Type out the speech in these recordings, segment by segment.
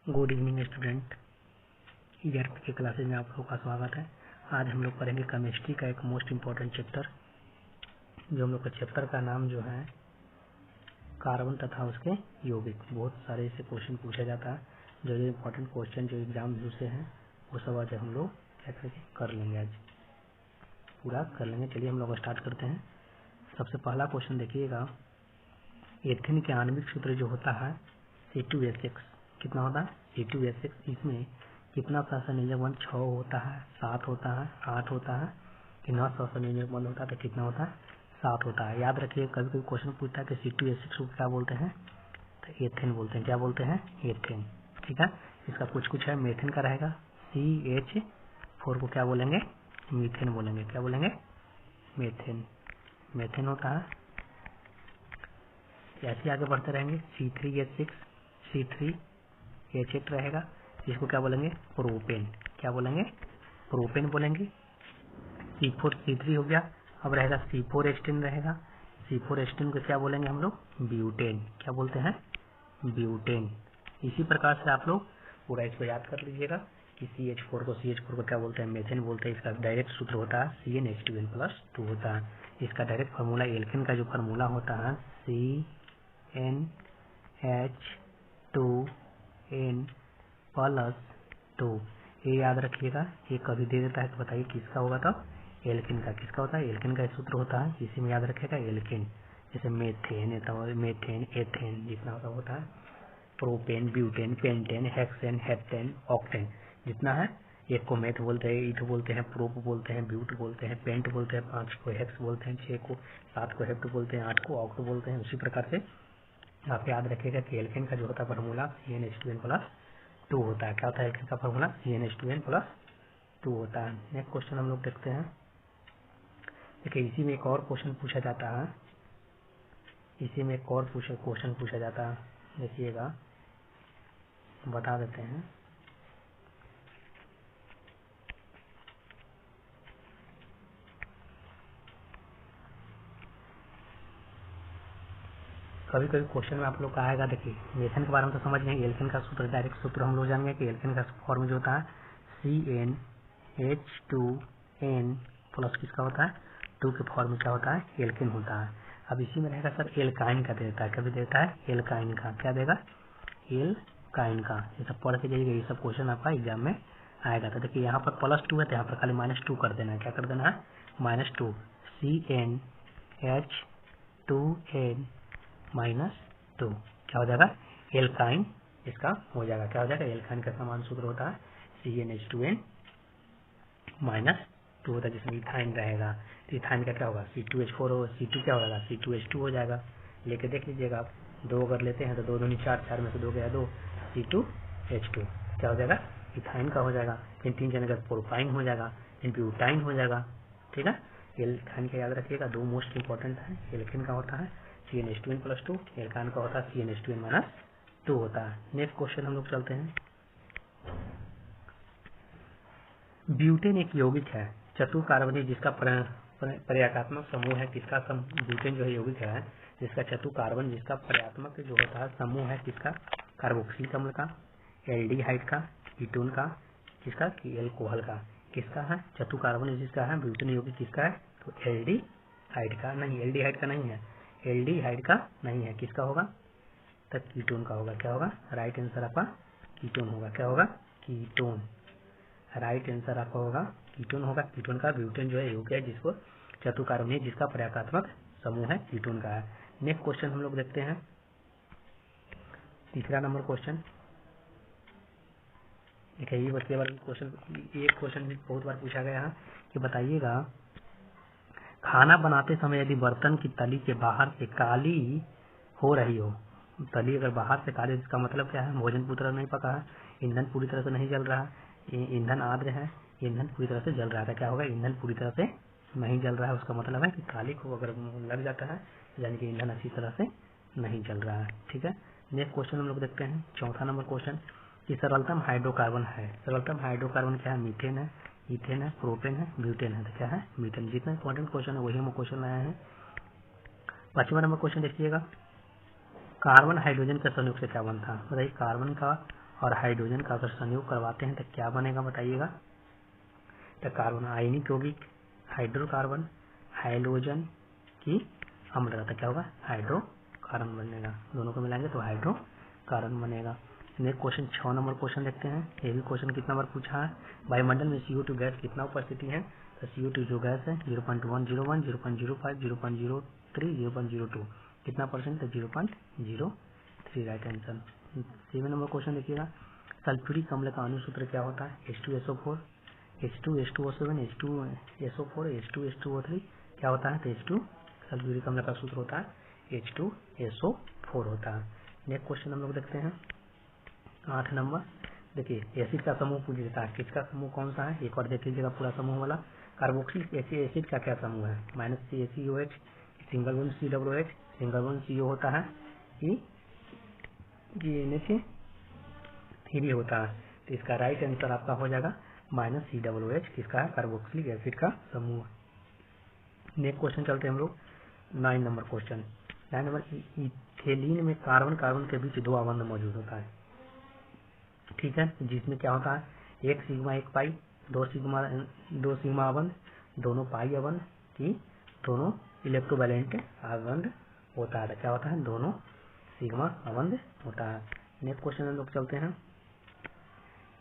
Good evening student, ERP के classes में आप लोगों का स्वागत है। आज हम लोग पढ़ेंगे केमिस्ट्री का एक मोस्ट इम्पोर्टेंट चैप्टर, जो हम लोग का चैप्टर का नाम जो है कार्बन तथा उसके यौगिक। बहुत सारे इससे क्वेश्चन पूछा जाता है। जो इम्पोर्टेंट क्वेश्चन जो एग्जाम से हैं वो सब आज हम लोग क्या करके कर लेंगे, आज पूरा कर लेंगे। चलिए हम लोग स्टार्ट करते हैं। सबसे पहला क्वेश्चन देखिएगा, एथिन के आणविक सूत्र जो होता है C2H6 कितना होता है C2H6। इसमें कितना सहसंयोजक बंध 6 होता है, 7 होता है, 8 होता है कि 9 सहसंयोजक बंध होता है तो कितना होता है 7 होता है। याद रखिए, कभी कभी क्वेश्चन पूछता है कि C2H6 को क्या बोलते हैं, तो एथेन बोलते हैं। क्या बोलते हैं? एथेन। ठीक है, इसका कुछ है। मेथेन का रहेगा CH4 को क्या बोलेंगे? मीथेन बोलेंगे। क्या बोलेंगे? मेथेन। मेथेन होता है। ऐसे आगे बढ़ते रहेंगे। C3H6 C3H8 रहेगा, जिसको क्या बोलेंगे? प्रोपेन। क्या बोलेंगे? प्रोपेन बोलेंगे। C4 C3 हो गया। अब रहेगा C4H10 रहेगा। C4H10 को क्या बोलेंगे हम लोग? ब्यूटेन। क्या बोलते हैं? ब्यूटेन। इसी प्रकार से आप लोग पूरा इसको याद कर लीजिएगा कि CH4 को क्या बोलते हैं? मेथेन बोलते हैं। इसका डायरेक्ट सूत्र होता है CnH2n+2 होता है। इसका डायरेक्ट फार्मूला एल्केन का जो फार्मूला होता है CnH2n+2। ये याद रखिएगा। ये कभी दे देता है तो बताइए किसका होगा? तो एल्केन का। किसका होता है? एल्केन का सूत्र होता है, इसी में याद रखिएगा एल्केन। जैसे मेथेन, एथेन जितना होता है propane, butane, pentane, hexane, heptane, octane जितना है। एक को मेथ बोलते हैं, ईथ बोलते हैं, प्रोप बोलते हैं, ब्यूट बोलते हैं, पेंट बोलते हैं, 5 को हेक्स बोलते हैं, 6 को 7 को हेप्ट बोलते हैं, 8 को ऑक्ट बोलते हैं। उसी प्रकार से आप याद रखिएगा कि एल्केन का जो होता है फार्मूला CnH2n+2 होता है। क्या होता है एल्केन का फार्मूला? CnH2n+2 होता है। नेक्स्ट क्वेश्चन हम लोग देखते हैं। देखिए, इसी में एक और क्वेश्चन पूछा जाता है। क्वेश्चन पूछा जाता है। देखिएगा, बता देते हैं। कभी कभी क्वेश्चन में आप लोग का आएगा। देखिए, मेथेन के बारे में तो समझ गए। एल्केन का सूत्र, डायरेक्ट सूत्र हम लोग जानेंगे कि एल्केन का फॉर्म जो होता है CnH2n प्लस किसका होता है? 2 के फॉर्म में क्या होता है? एल्केन होता है। अब इसी में रहेगा सर एल्काइन का देता है। कभी देता है एल्काइन का। क्या देगा? एल्काइन का। ये सब पढ़ के जाइएगा, ये सब क्वेश्चन आपका एग्जाम में आएगा। तो देखिए, यहाँ पर +2 है तो यहाँ पर खाली -2 कर देना है। क्या कर देना है? -2 CnH2n-2 क्या हो जाएगा? एल्काइन इसका हो जाएगा। क्या हो जाएगा? एल्काइन का समान सूत्र होता है CnH2n-2 होता है, जिसमें इथाइन रहेगा। तो इथाइन का क्या होगा? C2H4 हो, C2 क्या हो जाएगा? C2H2 हो जाएगा। लेके देख लीजिएगा आप, 2 अगर लेते हैं तो 2 दूनी 4, 4 में से 2 गया 2, C2H2 क्या हो जाएगा? इथाइन का हो जाएगा। फिर 3 जने का प्रोपाइन हो जाएगा, फिर ब्यूटाइन हो जाएगा। ठीक है, एल्काइन का याद रखिएगा। 2 मोस्ट इंपॉर्टेंट है। एल्केन का होता है CnH2n+2, एल्काइन का होता है CnH2n-2 होता है। नेक्स्ट क्वेश्चन हम लोग चलते हैं। ब्यूटेन एक यौगिक है चतुर्कार्बनिक जिसका पर्यायात्मक समूह है किसका? ब्यूटेन जो है यौगिक है जिसका चतुर्कार्बन, जिसका पर्यायात्मक जो होता है समूह है किसका? कार्बोक्सिलिक अम्ल का, एल्डिहाइड का, कीटोन का, किसका? एल्कोहल का। किसका है? चतुर्कार्बन जिसका है ब्यूटेन यौगिक किसका है? तो एल्डिहाइड का नहीं, एल्डिहाइड का नहीं है, एल्डिहाइड का नहीं है। किसका होगा? तो कीटोन का होगा। क्या होगा? राइट आंसर आपका कीटोन होगा। क्या होगा? कीटोन। राइट आंसर आपका होगा कीटोन होगा। कीटोन का ब्यूटेन जो है यौगिक है जिसको चतुर्कार्बनिक जिसका पर्यायात्मक समूह है कीटोन का है। नेक्स्ट क्वेश्चन हम लोग देखते हैं। तीसरा नंबर क्वेश्चन देखिए, ये बच्चे वाला क्वेश्चन, एक क्वेश्चन भी बहुत बार पूछा गया है कि बताइएगा, खाना बनाते समय यदि बर्तन की तली के बाहर से काली हो रही हो, तली अगर बाहर से काली, इसका मतलब क्या है? भोजन पूरी तरह नहीं पका है, ईंधन पूरी तरह से नहीं जल रहा है, ईंधन आर्द्र है, ईंधन पूरी तरह से जल रहा है। क्या होगा? ईंधन पूरी तरह से नहीं जल रहा है। उसका मतलब है कि काली को अगर लग जाता है यानी कि ईंधन अच्छी तरह से नहीं जल रहा है। ठीक है, नेक्स्ट क्वेश्चन हम लोग देखते हैं। चौथा नंबर क्वेश्चन कि सरलतम हाइड्रोकार्बन है। सरलतम हाइड्रोकार्बन क्या है? मीथेन है, इथेन है, प्रोपेन है, ब्यूटेन है। तो क्या है? मीथेन। जितना इंपॉर्टेंट क्वेश्चन है वही हम क्वेश्चन आया है। 5वां नंबर क्वेश्चन देखिएगा, कार्बन हाइड्रोजन का संयुग से क्या बनता है? बताइए, कार्बन का और हाइड्रोजन का अगर संयोग करवाते हैं तो क्या बनेगा बताइएगा। तो कार्बन आयनिक यौगिक हाइड्रोकार्बन हाइड्रोजन की अम्लता क्या होगा, हाइड्रोकार्बन बनेगा। दोनों को मिलाएंगे तो हाइड्रोकार्बन बनेगा। नेक्स्ट क्वेश्चन 6 नंबर क्वेश्चन देखते हैं। ये भी क्वेश्चन कितना बार पूछा है, वायुमंडल में CO2 गैस कितना उपस्थिति है। तो CO2 जो गैस है 0.101 0.05 0.03 0.02 कितना परसेंट है, 0.03 राइट आंसर। 7 नंबर क्वेश्चन देखिएगा, सल्फ्यूरिक अम्ल का अनुसूत्र क्या होता है, H2SO4 H2H2O7 H2SO4 H2H2O3 क्या होता है, तो H2 सल्फ्यूरिक अम्ल का सूत्र होता है H2SO4 होता है। नेक्स्ट क्वेश्चन हम लोग देखते हैं 8 नंबर। देखिए एसिड का समूह पूछ देता है, किसका समूह कौन सा है, एक बार देख लीजिएगा पूरा समूह वाला। कार्बोक्सिलिक एसिड का क्या समूह है, -CaCOH, single bond COOH, single bond CO होता है, NH3 होता है। तो इसका राइट आंसर आपका हो जाएगा -COOH, किसका है, कार्बोक्सिलिक एसिड का समूह। नेक्स्ट क्वेश्चन चलते हैं हम लोग 9 नंबर क्वेश्चन। 9 नंबर, इथेलीन में कार्बन कार्बन के बीच 2 आबंध मौजूद होता है, ठीक है, जिसमें क्या होता है 1 सिग्मा 1 पाई, 2 सिग्मा आबंध, दोनों पाई आबंध की दोनों इलेक्ट्रोवैलेंट आबंध होता है। क्या होता है, दोनों सिग्मा आबंध होता है। नेक्स्ट क्वेश्चन हम लोग चलते हैं,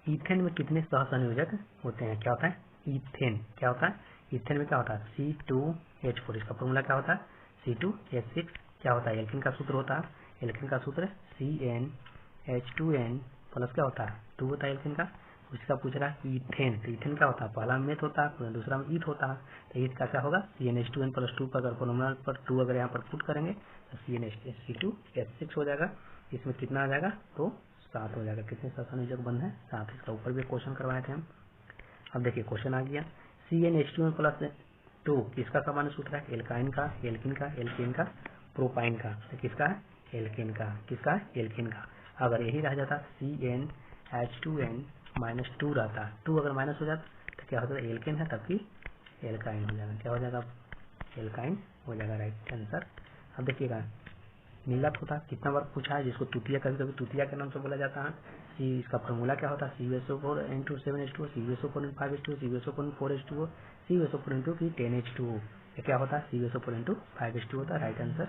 ईथेन में कितने सहसंयोजक होते हैं, क्या होता है, ईथेन क्या होता है, ईथेन में क्या होता है C2H4, इसका फॉर्मूला क्या होता है C2H6, क्या होता है, एल्कीन का सूत्र होता है, एल्कीन का सूत्र CnH2n प्लस क्या होता है 2 होता है एल्कीन का। उसका पूछ रहा है ईथेन, तो ईथेन क्या होता है, पहला में मेथ होता है, दूसरा में ईथ होता है, तो ईथ का क्या होगा CnH2n प्लस 2 पर अगर फॉर्मूला पर 2 अगर यहाँ पर पुट करेंगे तो C2H6 हो जाएगा। इसमें कितना आ जाएगा, तो 7 हो जाएगा। कितने सहसंयोजक बंध है, 7। इसका ऊपर भी क्वेश्चन करवाए थे हम। अब देखिए क्वेश्चन आ गया, CnH2n प्लस 2 किसका सामान्य सूत्र है, एल्काइन का, एल्किन का, एल्केन का, प्रोपाइन का, तो किसका है, एल्केन का, किसका है, एल्केन का। अगर यही रह जाता CnH2n -2 रहता, 2 अगर माइनस हो जाता तो क्या होता है, एल्केन है तब की एल्काइन हो जाएगा, क्या हो जाएगा, एल्काइन हो जाएगा राइट आंसर। अब देखिएगा नीलत होता कितना बार पूछा है, जिसको तुतिया कभी कभी तुतिया के नाम से बोला जाता है। इसका फॉर्मूला क्या होता है CuSO4 × 7H2O, CuSO4 × 5H2O, CuSO4 × 4H2O, CuSO4 × 10H2O, ये क्या होता है CuSO4 × 5H2O होता है राइट आंसर।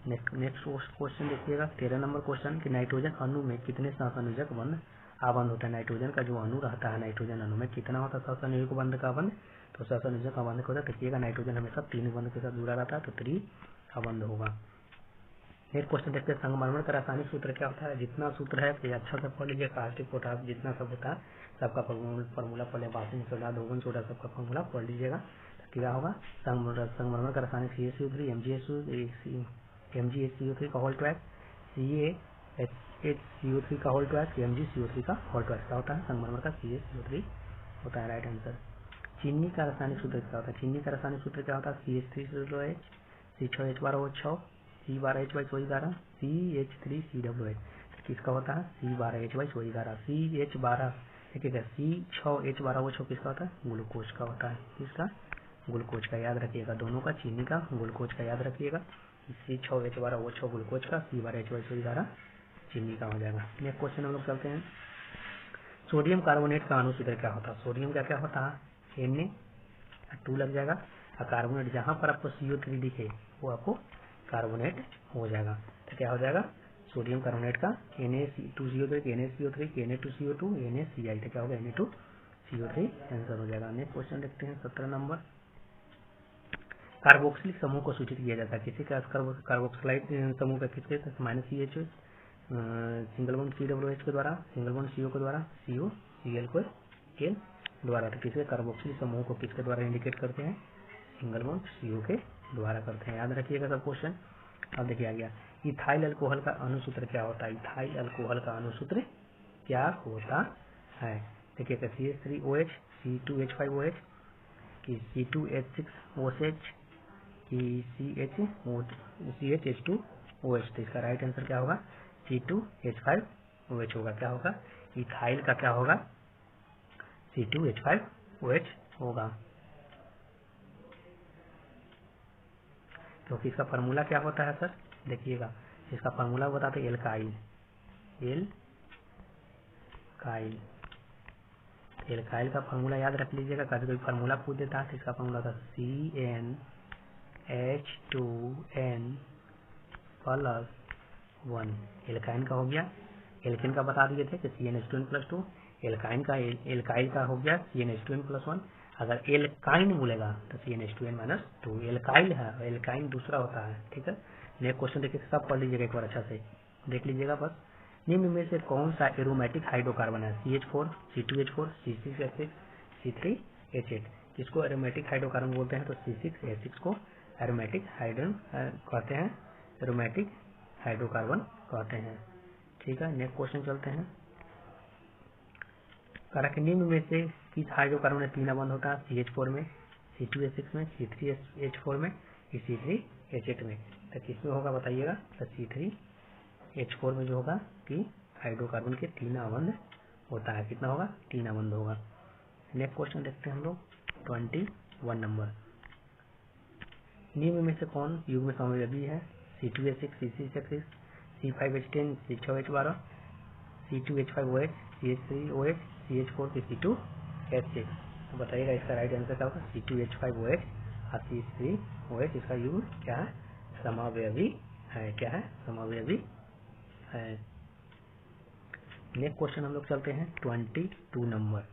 नेक्स्ट क्वेश्चन देखिएगा 13 नंबर क्वेश्चन कि नाइट्रोजन अणु में कितने सहसंयोजक बंध आबंध होता है। नाइट्रोजन का जो अणु रहता है, नाइट्रोजन अणु में कितना होता है सहसंयोजक बंध का बंध, तो सहसंयोजक का बंध होता है, देखिएगा नाइट्रोजन हमेशा 3 बंध के साथ जुड़ा रहता है, तो 3 अबंध होगा। नेक्स्ट क्वेश्चन देखते हैं, संगमरमर का रासायनिक सूत्र क्या होता है। जितना सूत्र है ये अच्छा से पढ़ लीजिए, कास्टिक पोटास जितना सब होता है सबका फॉर्मूला पढ़ लें, बासिंग सोडा धोबन सोडा सबका फॉर्मूला पढ़ लीजिएगा, तो क्या होगा संगमरमर का रासायनिक CaCO3 MgHCO3 का होल ट्वाइस, CaHCO3 का होल ट्वाइस, MgCO3 का होल ट्वाइस क्या होता है, संगमरमर का CaCO3 होता है राइट आंसर। चीनी का रासायनिक सूत्र क्या होता है, चीनी का रासायनिक सूत्र क्या होता है CH3COOH, C6H12O6, C12H12, CH3COOH, किसका होता है C12H12, CH12 देखिएगा C6H12O6 किसका होता है, ग्लूकोज का होता है, किसका, ग्लूकोज का, याद रखिएगा दोनों का, चीनी का ग्लूकोज का याद रखिएगा, C6H12O6 ग्लूकोज का, C12H12 चीनी का हो जाएगा। नेक्स्ट क्वेश्चन हम लोग चलते हैं, सोडियम कार्बोनेट का अनुसूत्र क्या होता है। सोडियम का क्या होता है Na2 लग जाएगा, और कार्बोनेट जहां पर आपको CO3 दिखे वो आपको कार्बोनेट हो जाएगा, तो क्या हो जाएगा सोडियम कार्बोनेट का Na2CO3 NaCO3 Na2CO2 NaCl, तो क्या होगा Na2CO3 आंसर हो जाएगा। नेक्स्ट क्वेश्चन देखते हैं 17 नंबर, कार्बोक्सिलिक समूह को सूचित किया जाता है, किसी का कार्बोक्सिलाइड समूह का किसके -CH सिंगल बॉन्ड COOH के द्वारा, सिंगल बॉन्ड CO के द्वारा, CO Cl को के द्वारा, तो किसके कार्बोक्सिलिक समूह को किसके द्वारा इंडिकेट करते हैं, सिंगल बॉन्ड CO के द्वारा करते हैं, याद रखिएगा सब क्वेश्चन। अब देखिए आ गया, इथाइल अल्कोहल का अनुसूत्र क्या होता है। इथाइल अल्कोहल का अनुसूत्र क्या होता है, देखिएगा CH3OH, C2H5OH, कि C2H6OH, कि CHH2OH, तो इसका राइट आंसर क्या होगा C2H5OH होगा, क्या होगा इथाइल का क्या होगा C2H5OH होगा। तो इसका फार्मूला क्या होता है सर, देखिएगा इसका फार्मूला बताते एल्काइल, एल्काइल। एल्काइल का फार्मूला याद रख लीजिएगा, कभी कोई फार्मूला पूछ देता है तो इसका फार्मूला था CnH2n+1। एल्काइन का हो गया, एल्केन का बता दिए थे कि CnH2n+2, एल्काइन का एल्काइल का हो गया CnH2n+1। अगर एल्काइन बोलेगा तो CnH2n-2। एल्काइल है, एल्काइन दूसरा होता है, ठीक है। नेक्स्ट क्वेश्चन देखिए, सब पढ़ लीजिएगा एक बार अच्छा से, देख लीजिएगा बस। निम्न में से कौन सा एरोमेटिक हाइड्रोकार्बन है? CH4, C2H4, C6H6, C3H8। किसको एरोमेटिक हाइड्रोकार्बन बोलते हैं? तो C6H6 को एरोमेटिक कहते हैं, एरोमेटिक हाइड्रोकार्बन कहते हैं, ठीक है। नेक्स्ट क्वेश्चन चलते हैं। निम्न में से किस हाइड्रोकार्बन में 3 बंध होता है? CH4 में, C2H6 में, C3H4 में, C3H8 में। तो किसमें होगा बताइएगा? तो C3H4 में जो होगा कि हाइड्रोकार्बन के 3 बंध होता है। कितना होगा? 3 बंध होगा। नेक्स्ट क्वेश्चन देखते हैं हम लोग 21 नंबर। निम्न में से कौन युग्म समव्ययी है? C2H6, C6H6, C5H10, C6H12, C2H5OH, CH3OH, CH4 के C2H6। तो बताइएगा इसका राइट आंसर क्या होगा? C2H5OH और CH3OH इसका युग्म क्या है? समव्ययी है। क्या है? समव्ययी है। नेक्स्ट क्वेश्चन हम लोग चलते हैं 22 नंबर।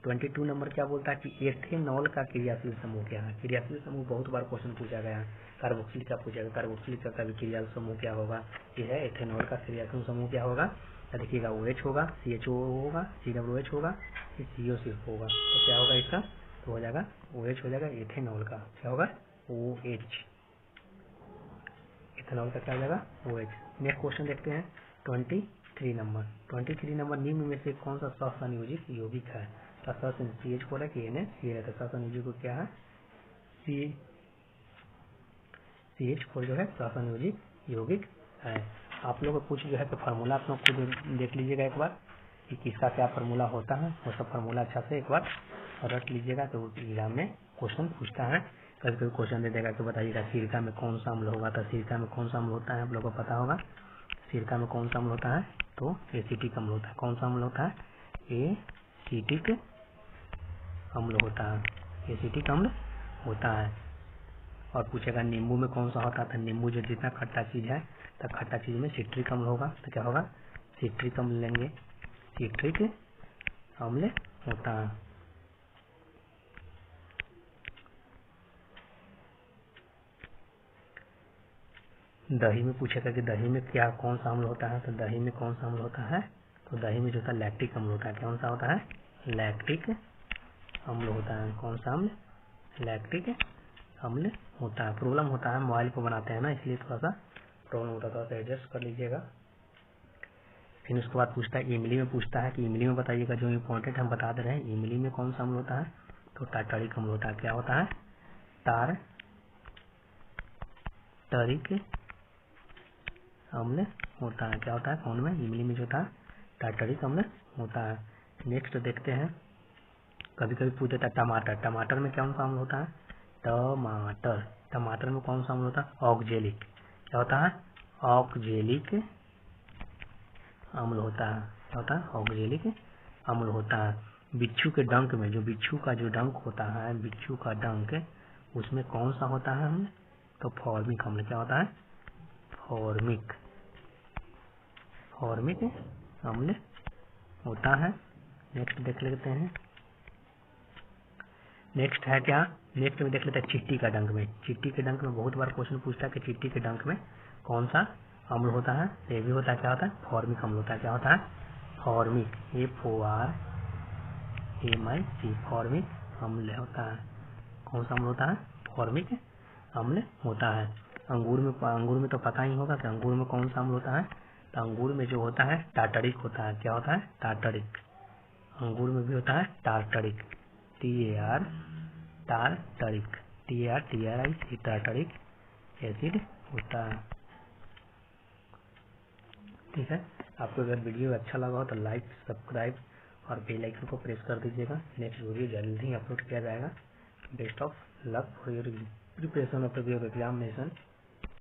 22 नंबर क्या बोलता है कि एथेनॉल का क्रियाशील समूह क्या है? क्रियाशील समूह बहुत बार क्वेश्चन पूछा गया है। कार्बोक्सिलिक का पूछा गया, कार्बोक्सिलिक का भी क्रियाशील समूह क्या होगा? ये है एथेनॉल का क्रियाशील समूह क्या होगा? देखिएगा OH होगा, CHO होगा, COOH होगा, CO होगा। तो क्या होगा इसका? तो हो जाएगा OH हो जाएगा एथेनॉल का। क्या होगा? OH। एथेनॉल का क्या हो जाएगा? OH। नेक्स्ट क्वेश्चन देखते हैं 23 नंबर। 23 नंबर, निम्न में से कौन सा सहसंयोजित यौगिक है? तो CH4 है कि NaCl है? तो सहसंयोजिक क्या है? CH4 जो है सहसंयोजित यौगिक है। आप लोग कुछ जो है तो फार्मूला आप लोग खुद देख लीजिएगा एक बार कि किसका क्या फार्मूला होता है। वो सब फार्मूला अच्छा से एक बार रट लीजिएगा, तो एग्जाम में क्वेश्चन पूछता है। कभी कभी क्वेश्चन दे देगा तो बताइएगा सिरका में कौन सा अम्ल होगा? तो सिरका में कौन सा अम्ल होता है आप लोगों को पता होगा। सिरका में कौन सा अम्ल होता है? तो एसिटिक अम्ल होता है। कौन सा अम्ल होता है? एसिटिक अम्ल होता है। एसिटिक अम्ल होता है। और पूछेगा नींबू में कौन सा होता है? तो नींबू जो जितना खट्टा चीज है तो खट्टा चीज में सिट्रिक अम्ल होगा। तो क्या होगा? सिट्रिक अम्ल लेंगे। सिट्रिक अम्ल होता है। दही में पूछेगा कि दही में क्या कौन सा अम्ल होता है? तो दही में कौन सा अम्ल होता है? तो दही में जो होता है लैक्टिक अम्ल होता है। कौन सा होता है? लैक्टिक अम्ल होता है। कौन सा अम्ल? लैक्टिक अम्ल होता है। प्रॉब्लम होता है, मोबाइल पर बनाते हैं ना, इसलिए थोड़ा सा प्रॉब्लम होता था, तो एडजस्ट कर लीजिएगा। फिर उसके बाद पूछता है इमली में, पूछता है कि इमली में बताइएगा, जो इम्पोर्टेंट हम बता दे रहे हैं। इमली में कौन सा अम्ल होता है? तो टार्टरिक अम्ल होता है। क्या होता है? टार्टरिक अम्ल होता है। क्या होता है? कौन में? इमली में जो था टार्टरिक अम्ल होता है। नेक्स्ट देखते हैं, कभी कभी पूछ देता है टमाटर। टमाटर में कौन सा अम्ल होता है? टमाटर में कौन सा अम्ल होता है? ऑक्जेलिक। क्या होता है? ऑक्जेलिक अम्ल होता है। क्या होता है? ऑक्जेलिक अम्ल होता है। बिच्छू के डंक में, जो बिच्छू का जो डंक होता है, बिच्छू का डंक, उसमें कौन सा होता है अम्ल? तो फॉर्मिक अम्ल। क्या होता है? फॉर्मिक अम्ल होता है। नेक्स्ट देख लेते हैं। नेक्स्ट है क्या? नेक्स्ट में देख लेते हैं चिट्टी का डंक में। चिट्टी के डंक में बहुत बार क्वेश्चन पूछता है कि चिट्टी के डंक में कौन सा अम्ल होता है? ये भी होता है। क्या होता है? फॉर्मिक अम्ल होता है। क्या होता है? फॉर्मिक, FORMIC, फॉर्मिक अम्ल होता है। कौन सा अम्ल होता है? फॉर्मिक अम्ल होता है। अंगूर में तो पता ही होगा कि अंगूर में कौन सा अम्ल होता है। तो अंगूर में जो होता है टार्टरिक होता है। क्या होता है? टार्टरिक। अंगूर में भी होता है टार्टरिक, TARTARIC, टार्टरिक एसिड होता है। ठीक है। आपको अगर वीडियो अच्छा लगा हो तो लाइक, सब्सक्राइब और बेल आइकन को प्रेस कर दीजिएगा। नेक्स्ट वीडियो जल्दी ही अपलोड किया जाएगा। Best of luck for your preparation of your examination.